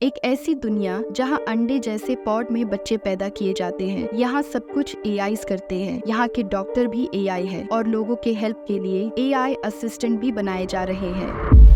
एक ऐसी दुनिया जहां अंडे जैसे पॉड में बच्चे पैदा किए जाते हैं। यहाँ सब कुछ एआई करते हैं। यहाँ के डॉक्टर भी एआई है और लोगों के हेल्प के लिए एआई असिस्टेंट भी बनाए जा रहे हैं।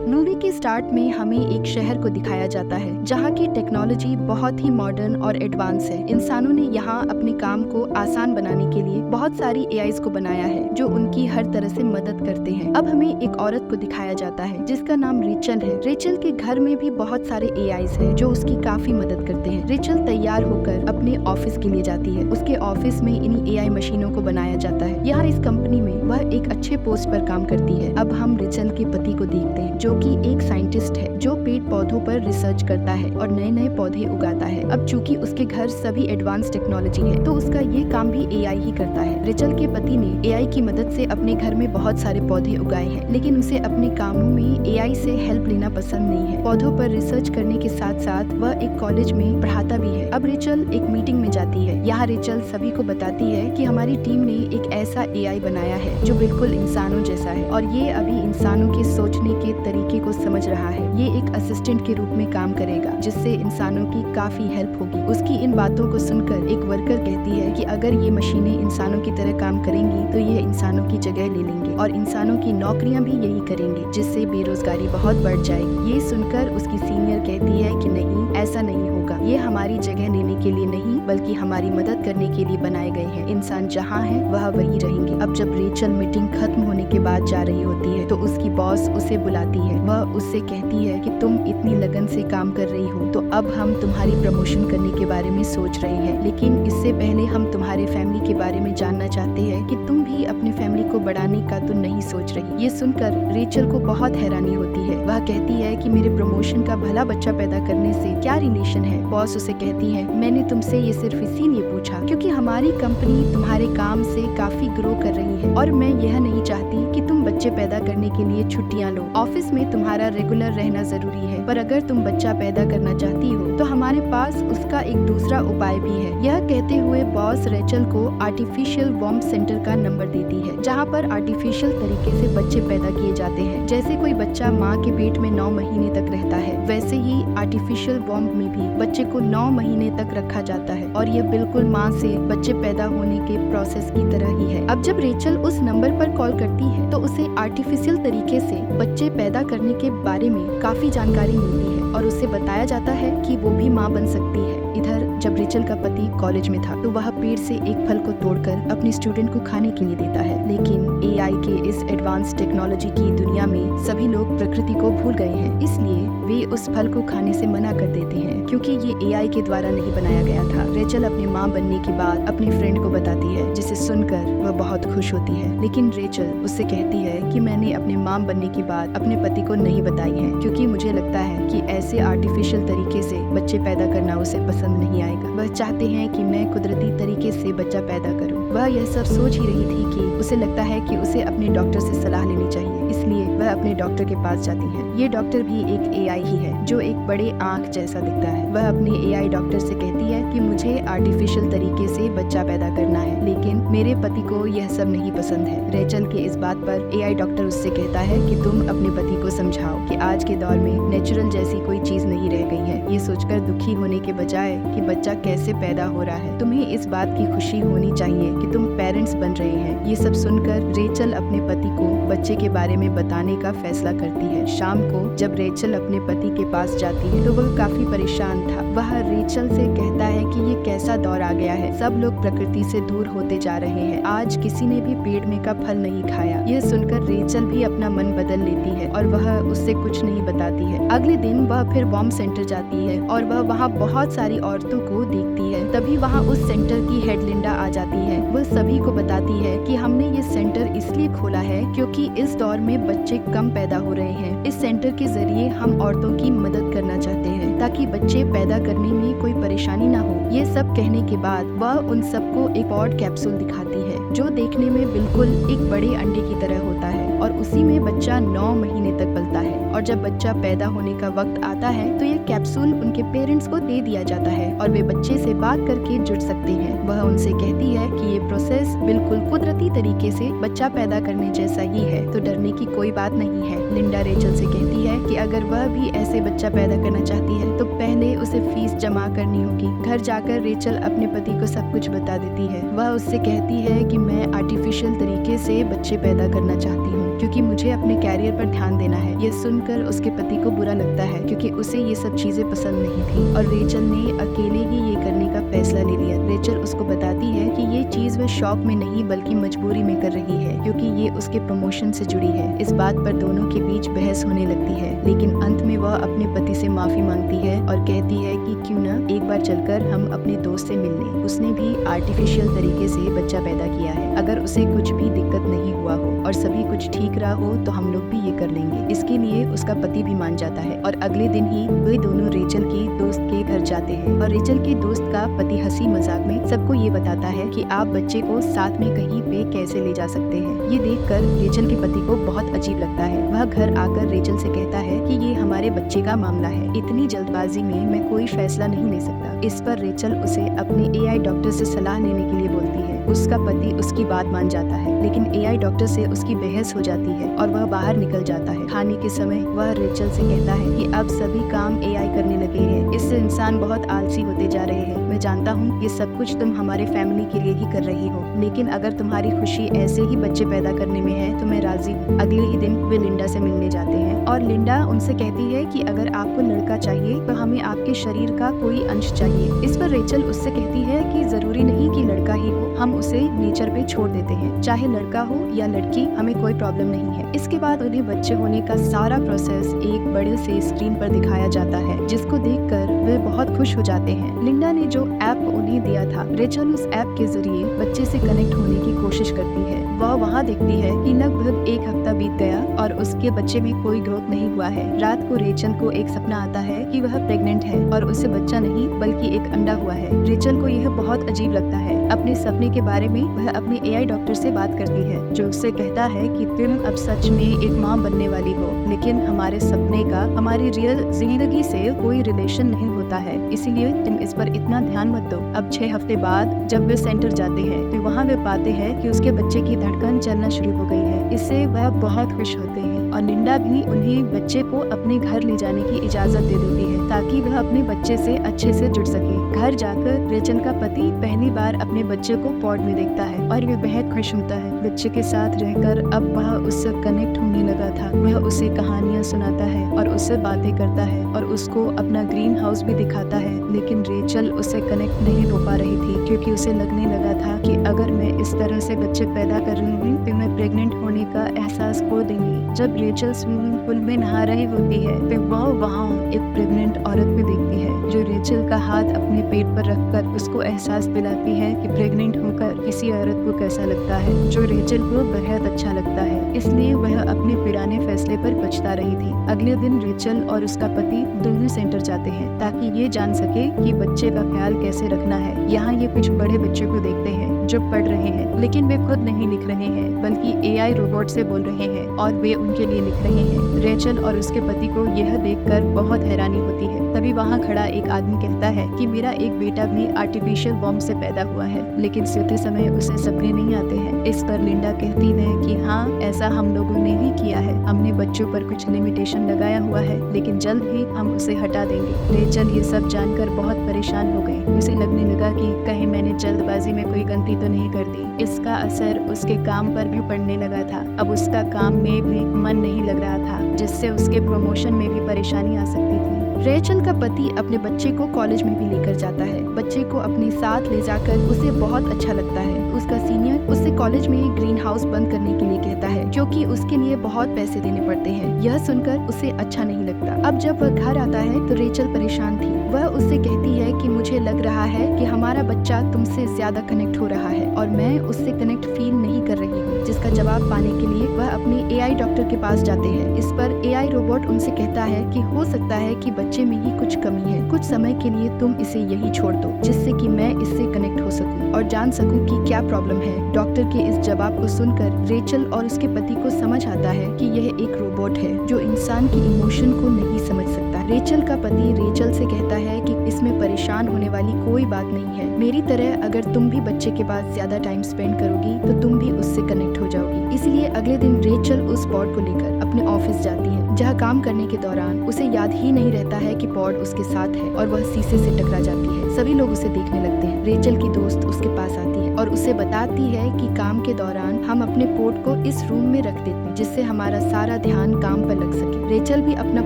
मूवी के स्टार्ट में हमें एक शहर को दिखाया जाता है जहाँ की टेक्नोलॉजी बहुत ही मॉडर्न और एडवांस है। इंसानों ने यहाँ अपने काम को आसान बनाने के लिए बहुत सारी एआईज को बनाया है जो उनकी हर तरह से मदद करते हैं। अब हमें एक औरत को दिखाया जाता है जिसका नाम रेचल है। रेचल के घर में भी बहुत सारे एआईज हैं जो उसकी काफी मदद करते हैं। रेचल तैयार होकर अपने ऑफिस के लिए जाती है। उसके ऑफिस में इन्हीं एआई मशीनों को बनाया जाता है। यहाँ इस कंपनी में वह एक अच्छे पोस्ट पर काम करती है। अब हम रेचल के पति को देखते हैं जो कि एक साइंटिस्ट है जो पेड़ पौधों पर रिसर्च करता है और नए नए पौधे उगाता है। अब चूंकि उसके घर सभी एडवांस टेक्नोलॉजी है तो उसका ये काम भी एआई ही करता है। रेचल के पति ने एआई की मदद से अपने घर में बहुत सारे पौधे उगाए हैं, लेकिन उसे अपने कामों में एआई से हेल्प लेना पसंद नहीं है। पौधों पर रिसर्च करने के साथ साथ वह एक कॉलेज में पढ़ाता भी है। अब रेचल एक मीटिंग में जाती है। यहाँ रेचल सभी को बताती है कि हमारी टीम ने एक ऐसा एआई बनाया है जो बिल्कुल इंसानों जैसा है और ये अभी इंसानों के सोचने के तरीके को समझ रहा है। ये एक असिस्टेंट के रूप में काम करेगा जिससे इंसानों की काफी हेल्प होगी। उसकी इन बातों को सुनकर एक वर्कर कहती है कि अगर ये मशीनें इंसानों की तरह काम करेंगी तो ये इंसानों की जगह ले लेंगे और इंसानों की नौकरियां भी यही करेंगे, जिससे बेरोजगारी बहुत बढ़ जाएगी। ये सुनकर उसकी सीनियर कहती है कि नहीं, ऐसा नहीं होगा। ये हमारी जगह लेने के लिए नहीं बल्कि हमारी मदद करने के लिए बनाए गए हैं। इंसान जहाँ है वह वही रहेंगे। अब जब रेचल मीटिंग खत्म होने के बाद जा रही होती है तो उसकी बॉस उसे बुलाती है। वह उससे कहती है कि तुम इतनी लगन से काम कर रही हो तो अब हम तुम्हारी प्रमोशन करने के बारे में सोच रहे हैं, लेकिन इससे पहले हम तुम्हारे फैमिली के बारे में जानना चाहते हैं कि तुम भी अपनी फैमिली को बढ़ाने का तो नहीं सोच रही। ये सुनकर रेचल को बहुत हैरानी होती है। वह कहती है कि मेरे प्रमोशन का भला बच्चा पैदा करने से क्या रिलेशन है। बॉस उसे कहती है, मैंने तुमसे ये सिर्फ इसीलिए पूछा क्योंकि हमारी कंपनी तुम्हारे काम से काफी ग्रो कर रही है और मैं यह नहीं चाहती कि तुम बच्चे पैदा करने के लिए छुट्टियां लो। ऑफिस में तुम्हारा रेगुलर रहना जरूरी है, पर अगर तुम बच्चा पैदा करना चाहती हो तो हमारे पास उसका एक दूसरा उपाय भी है। यह कहते हुए बॉस रेचल को आर्टिफिशियल वॉर्म सेंटर का नंबर देती है जहाँ पर आर्टिफिशियल तरीके से बच्चे पैदा किए जाते हैं। जैसे कोई बच्चा माँ के पेट में 9 महीने तक रहता है, वैसे ही आर्टिफिशियल वॉर्म में भी बच्चे को 9 महीने तक रखा जाता है और ये बिल्कुल माँ से बच्चे पैदा होने के प्रोसेस की तरह ही है। अब जब रेचल उस नंबर पर कॉल करती है तो उसे आर्टिफिशियल तरीके से बच्चे पैदा करने के बारे में काफी जानकारी मिलती है और उसे बताया जाता है कि वो भी माँ बन सकती है। इधर जब रेचल का पति कॉलेज में था तो वह पेड़ से एक फल को तोड़कर अपने स्टूडेंट को खाने के लिए देता है, लेकिन एआई के इस एडवांस टेक्नोलॉजी की दुनिया में सभी लोग प्रकृति को भूल गए हैं, इसलिए वे उस फल को खाने से मना कर देते हैं क्योंकि ये एआई के द्वारा नहीं बनाया गया था। रेचल अपनी माँ बनने के बाद अपनी फ्रेंड को बताती है जिसे सुनकर वह बहुत खुश होती है, लेकिन रेचल उससे कहती है कि मैंने अपने माँ बनने के बाद अपने पति को नहीं बताई है क्योंकि मुझे लगता है कि ऐसे आर्टिफिशियल तरीके से बच्चे पैदा करना उसे पसंद नहीं आएगा। वह चाहते हैं कि मैं कुदरती तरीके से बच्चा पैदा करूं। वह यह सब सोच ही रही थी कि उसे लगता है कि उसे अपने डॉक्टर से सलाह लेनी चाहिए, इसलिए वह अपने डॉक्टर के पास जाती है। ये डॉक्टर भी एक एआई ही है जो एक बड़े आँख जैसा दिखता है। वह अपने एआई डॉक्टर से कहती है कि मुझे आर्टिफिशियल तरीके से बच्चा पैदा करना है, लेकिन मेरे पति को यह सब नहीं पसंद है। रेचल के इस बात पर एआई डॉक्टर उससे कहता है कि तुम अपने पति को समझाओ कि आज के दौर में नेचुरल जैसी कोई चीज नहीं रह गई है। ये सोचकर दुखी होने के बजाय कि बच्चा कैसे पैदा हो रहा है, तुम्हें इस बात की खुशी होनी चाहिए कि तुम पेरेंट्स बन रहे हैं। ये सब सुनकर रेचल अपने पति को बच्चे के बारे में बताने का फैसला करती है। शाम को जब रेचल अपने पति के पास जाती है तो वह काफी परेशान था। वह रेचल से कहता है कि ये कैसा दौर आ गया है, सब लोग प्रकृति से दूर होते जा रहे हैं, आज किसी ने भी पेड़ में का फल नहीं खाया। यह सुनकर रेचल भी अपना मन बदल लेती है और वह उससे कुछ नहीं बताती है। अगले दिन वह फिर वॉर्म सेंटर जाती है और वह वहाँ बहुत सारी औरतों को देखती है। तभी वहाँ उस सेंटर की हेड लिंडा आ जाती है। वह सभी को बताती है कि हमने ये सेंटर इसलिए खोला है क्योंकि इस दौर में बच्चे कम पैदा हो रहे हैं। इस सेंटर के जरिए हम औरतों की मदद करना चाहते हैं ताकि बच्चे पैदा करने में कोई परेशानी ना हो। ये सब कहने के बाद वह उन सबको एक पॉड कैप्सूल दिखाती है जो देखने में बिल्कुल एक बड़े अंडे की तरह होता है और उसी में बच्चा 9 महीने तक पलता है। और जब बच्चा पैदा होने का वक्त आता है तो ये कैप्सूल उनके पेरेंट्स को दे दिया जाता है और वे बच्चे से बात करके जुड़ सकते हैं। वह उनसे कहती है कि ये प्रोसेस बिल्कुल कुदरती तरीके से बच्चा पैदा करने जैसा ही है, तो डरने की कोई बात नहीं है। लिंडा रेचल से कहती है कि अगर वह भी ऐसे बच्चा पैदा करना चाहती है तो पहले उसे फीस जमा करनी होगी। घर जाकर रेचल अपने पति को सब कुछ बता देती है। वह उससे कहती है कि मैं आर्टिफिशियल तरीके से बच्चे पैदा करना चाहती हूँ क्योंकि मुझे अपने कैरियर पर ध्यान देना है। ये सुनकर उसके पति को बुरा लगता है क्योंकि उसे ये सब चीजें पसंद नहीं थी और रेचल ने अकेले ही ये करने का फैसला ले लिया। रेचल उसको बताती है कि ये चीज वह शौक में नहीं बल्कि मजबूरी में कर रही है क्योंकि ये उसके प्रमोशन से जुड़ी है। इस बात पर दोनों के बीच बहस होने लगती है, लेकिन अंत में वह अपने पति से माफी मांगती है और कहती है कि क्यों ना एक बार चलकर हम अपने दोस्त से मिल लें। उसने भी आर्टिफिशियल तरीके से बच्चा पैदा किया है। अगर उसे कुछ भी दिक्कत नहीं हुआ हो और सभी कुछ ठीक रहा हो तो हम लोग भी ये कर लेंगे। इसके लिए उसका पति भी मान जाता है और अगले दिन ही वे दोनों रेचल की दोस्त के घर जाते हैं और रेचल के दोस्त का पति हंसी मजाक में सबको ये बताता है कि आप बच्चे को साथ में कहीं पे कैसे ले जा सकते हैं। ये देखकर रेचल के पति को बहुत अजीब लगता है। वह घर आकर रेचल से कहता है कि ये हमारे बच्चे का मामला है, इतनी जल्दबाजी में मैं कोई फैसला नहीं ले सकता। इस पर रेचल उसे अपने AI डॉक्टर से सलाह लेने के लिए बोलती है। उसका पति उसकी बात मान जाता है, लेकिन AI डॉक्टर से उसकी बहस हो जाती है और वह बाहर निकल जाता है। खाने के समय वह रेचल से कहता है कि अब सभी काम AI करने लगे हैं, इससे इंसान बहुत आलसी होते जा रहे हैं। मैं जानता हूँ ये सब कुछ तुम हमारे फैमिली के लिए ही कर रही हो, लेकिन अगर तुम्हारी खुशी ऐसे ही बच्चे पैदा करने में है तो मैं राजी हूँ। अगले ही दिन वे लिंडा से मिलने जाते हैं और लिंडा उनसे कहती है कि अगर आपको लड़का चाहिए तो हमें आपके शरीर का कोई अंश चाहिए। इस पर रेचल उससे कहती है कि जरूरी नहीं कि लड़का ही हो, हम उसे नेचर पे छोड़ देते हैं, चाहे लड़का हो या लड़की हमें कोई प्रॉब्लम नहीं है। इसके बाद उन्हें बच्चे होने का सारा प्रोसेस एक बड़े से स्क्रीन पर दिखाया जाता है जिसको देखकर वे बहुत खुश हो जाते हैं। लिंडा ने जो ऐप उन्हें दिया था, रेचल उस ऐप के जरिए बच्चे से कनेक्ट होने की कोशिश करती है। वह वहाँ देखती है कि लगभग 1 हफ्ता बीत गया और उसके बच्चे में कोई ग्रोथ नहीं हुआ है। रात को रेचल को एक सपना आता है कि वह प्रेग्नेंट है और उसे बच्चा नहीं बल्कि एक अंडा हुआ है। रेचल को यह बहुत अजीब लगता है। अपने सपने के बारे में वह अपने AI डॉक्टर से बात करती है जो उससे कहता है कि तुम अब सच में एक माँ बनने वाली हो, लेकिन हमारे सपने का हमारी रियल जिंदगी से कोई रिलेशन नहीं होता है, इसीलिए तुम इस पर इतना ध्यान मत दो। अब 6 हफ्ते बाद जब वे सेंटर जाते हैं तो वहाँ वे पाते हैं कि उसके बच्चे की धड़कन चलना शुरू हो गई है। इससे वह बहुत खुश होते हैं और लिंडा भी उन्हें बच्चे को अपने घर ले जाने की इजाजत दे देती है ताकि वह अपने बच्चे से अच्छे से जुड़ सके। घर जाकर रेचल का पति पहली बार अपने बच्चे को पॉड में देखता है और वे बेहद खुश होता है। बच्चे के साथ रहकर अब वह उससे कनेक्ट होने लगा था। वह उसे कहानियाँ सुनाता है और उससे बातें करता है और उसको अपना ग्रीन हाउस भी दिखाता है, लेकिन रेचल उससे कनेक्ट नहीं हो पा रही थी क्योंकि उसे लगने लगा था कि अगर मैं इस तरह से बच्चे पैदा कर रही हूँ तो मैं प्रेग्नेंट होने का एहसास खो दूंगी। जब रेचल स्विमिंग पूल में नहा रही होती है तो वह वहाँ एक प्रेग्नेंट औरत को देखती है जो रेचल का हाथ अपने पेट पर रखकर उसको एहसास दिलाती है कि प्रेग्नेंट होकर किसी औरत को कैसा लगता है, जो रेचल को बेहद अच्छा लगता है। इसलिए वह अपने पुराने फैसले पर पछता रही थी। अगले दिन रेचल और उसका पति दोनों सेंटर जाते हैं ताकि ये जान सके कि बच्चे का ख्याल कैसे रखना है। यहाँ ये कुछ बड़े बच्चों को देखते हैं जो पढ़ रहे हैं, लेकिन वे खुद नहीं लिख रहे हैं बल्कि AI रोबोट से बोल रहे हैं और वे उनके लिए लिख रहे हैं। रेचल और उसके पति को यह देखकर बहुत हैरानी होती है। तभी वहाँ खड़ा एक आदमी कहता है कि मेरा एक बेटा भी आर्टिफिशियल बॉम्ब से पैदा हुआ है, लेकिन सोते समय उसे सपने नहीं आते हैं। इस पर लिंडा कहती है कि हाँ, ऐसा हम लोगों ने ही किया है। हमने बच्चों पर कुछ लिमिटेशन लगाया हुआ है, लेकिन जल्द ही हम उसे हटा देंगे। रेचल ये सब जानकर बहुत परेशान हो गई। उसे लगने लगा कि कहीं मैंने जल्दबाजी में कोई गलती तो नहीं कर दी। इसका असर उसके काम पर भी पड़ने लगा था। अब उसका काम में भी मन नहीं लग रहा था, जिससे उसके प्रमोशन में भी परेशानी आ सकती थी। रेचल का पति अपने बच्चे को कॉलेज में भी लेकर जाता है। बच्चे को अपने साथ ले जाकर उसे बहुत अच्छा लगता है। उसका सीनियर उससे कॉलेज में ग्रीन हाउस बंद करने के लिए कहता है, जो कि उसके लिए बहुत पैसे देने पड़ते हैं। यह सुनकर उसे अच्छा नहीं लगता। अब जब वह घर आता है तो रेचल परेशान थी। वह उससे कहती है कि मुझे लग रहा है कि हमारा बच्चा तुमसे ज्यादा कनेक्ट हो रहा है और मैं उससे कनेक्ट फील नहीं कर रही हूँ। जिसका जवाब पाने के लिए वह अपने AI डॉक्टर के पास जाते हैं। इस पर AI रोबोट उनसे कहता है कि हो सकता है कि बच्चा बच्चे में ही कुछ कमी है। कुछ समय के लिए तुम इसे यही छोड़ दो, जिससे कि मैं इससे कनेक्ट हो सकूं और जान सकूं कि क्या प्रॉब्लम है। डॉक्टर के इस जवाब को सुनकर रेचल और उसके पति को समझ आता है कि यह एक रोबोट है जो इंसान की इमोशन को नहीं समझ सकता। रेचल का पति रेचल से कहता है कि इसमें परेशान होने वाली कोई बात नहीं है। मेरी तरह अगर तुम भी बच्चे के पास ज्यादा टाइम स्पेंड करोगी तो तुम भी उससे कनेक्ट हो जाओगी। इसलिए अगले दिन रेचल उस पॉड को लेकर अपने ऑफिस जाती है, जहाँ काम करने के दौरान उसे याद ही नहीं रहता है कि पॉड उसके साथ है और वह शीशे से टकरा जाती है। सभी लोग उसे देखने लगते हैं। रेचल की दोस्त उसके पास आती है और उसे बताती है कि काम के दौरान हम अपने पॉड को इस रूम में रख देते हैं, जिससे हमारा सारा ध्यान काम पर लग सके। रेचल भी अपना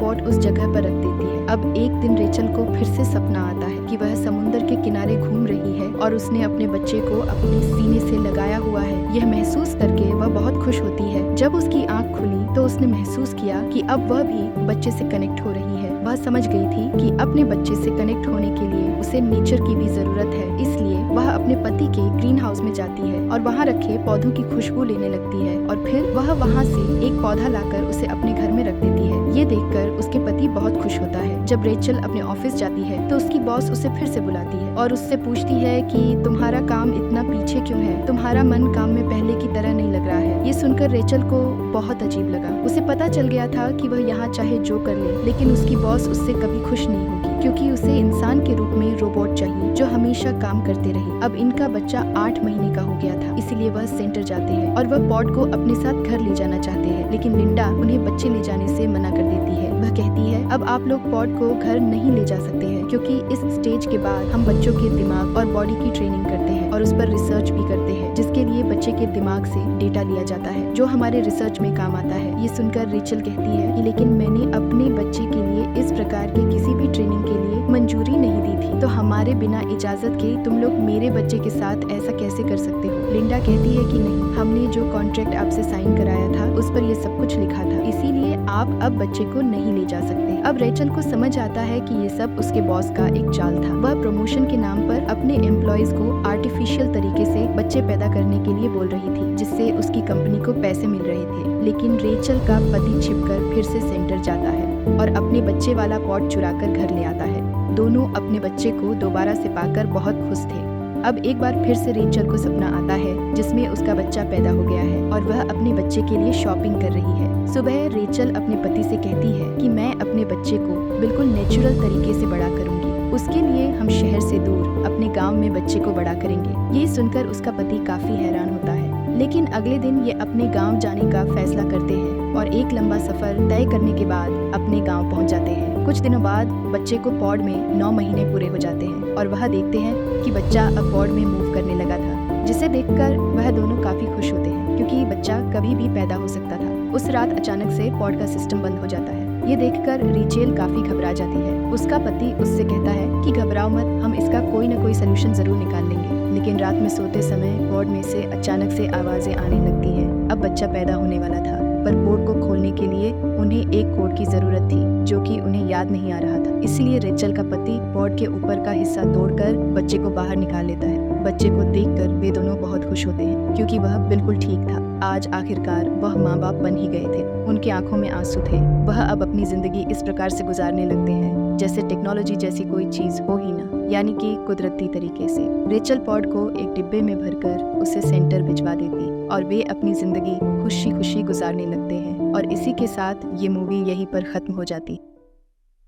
पॉड उस जगह पर रख देती है। अब एक दिन रेचल को फिर से सपना आता है कि वह समुद्र के किनारे घूम रही है और उसने अपने बच्चे को अपने सीने से लगाया हुआ है। यह महसूस करके वह बहुत खुश होती है। जब उसकी आंख खुली तो उसने महसूस किया कि अब वह भी बच्चे से कनेक्ट हो रही है। वह समझ गई थी कि अपने बच्चे से कनेक्ट होने के लिए उसे नेचर की भी जरूरत है। इसलिए वह अपने पति के ग्रीन हाउस में जाती है और वहाँ रखे पौधों की खुशबू लेने लगती है और फिर वह वहाँ से एक पौधा लाकर उसे अपने घर में रख देती है। ये देखकर उसके पति बहुत खुश होता है। जब रेचल अपने ऑफिस जाती है तो उसकी बॉस उसे फिर से बुलाती है और उससे पूछती है कि तुम्हारा काम इतना पीछे क्यों है? तुम्हारा मन काम में पहले की तरह नहीं लग रहा है। ये सुनकर रेचल को बहुत अजीब लगा। उसे पता चल गया था कि वह यहाँ चाहे जो कर ले, लेकिन उसकी बॉस उससे कभी खुश नहीं होगी, क्योंकि उसे इंसान के रूप में रोबोट चाहिए जो हमेशा काम करते रहे। अब इनका बच्चा 8 महीने का हो गया था, इसलिए वह सेंटर जाते हैं और वह पॉड को अपने साथ घर ले जाना चाहते हैं, लेकिन लिंडा उन्हें बच्चे ले जाने से मना कर देती है। वह कहती है अब आप लोग पॉड को घर नहीं ले जा सकते हैं, क्योंकि इस स्टेज के बाद हम बच्चों के दिमाग और बॉडी की ट्रेनिंग करते हैं और उस पर रिसर्च भी करते हैं, जिसके लिए बच्चे के दिमाग से डेटा लिया जाता है जो हमारे रिसर्च में काम आता है। ये सुनकर रेचल कहती है कि लेकिन मैंने अपने बच्चे के लिए इस प्रकार के किसी भी ट्रेनिंग के लिए मंजूरी नहीं दी थी, तो हमारे बिना इजाजत के तुम लोग मेरे बच्चे के साथ ऐसा कैसे कर सकते हो? लिंडा कहती है कि नहीं, हमने जो कॉन्ट्रैक्ट आपसे साइन कराया था उस पर ये सब कुछ लिखा था, इसीलिए आप अब बच्चे को नहीं ले जा सकते। अब रेचल को समझ आता है कि ये सब उसके बॉस का एक चाल था। वह प्रमोशन के नाम पर अपने एम्प्लॉयज को आर्टिफिशियल तरीके से बच्चे पैदा करने के लिए बोल रही थी, जिससे उसकी कंपनी को पैसे मिल रहे थे। लेकिन रेचल का पति छिपकर फिर से सेंटर जाता है और अपने बच्चे वाला पॉट चुराकर घर ले आता है। दोनों अपने बच्चे को दोबारा से पाकर बहुत खुश थे। अब एक बार फिर से रेचल को सपना आता है जिसमें उसका बच्चा पैदा हो गया है और वह अपने बच्चे के लिए शॉपिंग कर रही है। सुबह रेचल अपने पति से कहती है कि मैं अपने बच्चे को बिल्कुल नेचुरल तरीके से बड़ा करूंगी, उसके लिए हम शहर से दूर अपने गांव में बच्चे को बड़ा करेंगे। ये सुनकर उसका पति काफी हैरान होता है, लेकिन अगले दिन ये अपने गांव जाने का फैसला करते हैं और एक लंबा सफर तय करने के बाद अपने गांव पहुंच जाते हैं। कुछ दिनों बाद बच्चे को पॉड में 9 महीने पूरे हो जाते हैं और वह देखते हैं कि बच्चा अब पॉड में मूव करने लगा था, जिसे देखकर वह दोनों काफी खुश होते हैं, क्योंकि बच्चा कभी भी पैदा हो सकता था। उस रात अचानक से पॉड का सिस्टम बंद हो जाता है। ये देखकर रेचल काफी घबरा जाती है। उसका पति उससे कहता है कि घबराओ मत, हम इसका कोई न कोई सोल्यूशन जरूर निकाल लेंगे। लेकिन रात में सोते समय पॉड में से अचानक से आवाजें आने लगती हैं। अब बच्चा पैदा होने वाला था, पर कोड को खोलने के लिए उन्हें एक कोड की जरूरत थी जो कि उन्हें याद नहीं आ रहा था। इसलिए रेचल का पति पॉड के ऊपर का हिस्सा तोड़कर बच्चे को बाहर निकाल लेता है। बच्चे को देखकर वे दोनों बहुत खुश होते हैं, क्योंकि वह बिल्कुल ठीक था। आज आखिरकार वह माँ बाप बन ही गए थे। उनकी आंखों में आंसू थे। वह अब अपनी जिंदगी इस प्रकार से गुजारने लगते हैं जैसे टेक्नोलॉजी जैसी कोई चीज हो ही ना, यानी कि कुदरती तरीके से। रेचल पॉड को एक डिब्बे में भरकर उसे सेंटर भिजवा देती और वे अपनी जिंदगी खुशी खुशी गुजारने लगते हैं। और इसी के साथ ये मूवी यहीं पर खत्म हो जाती।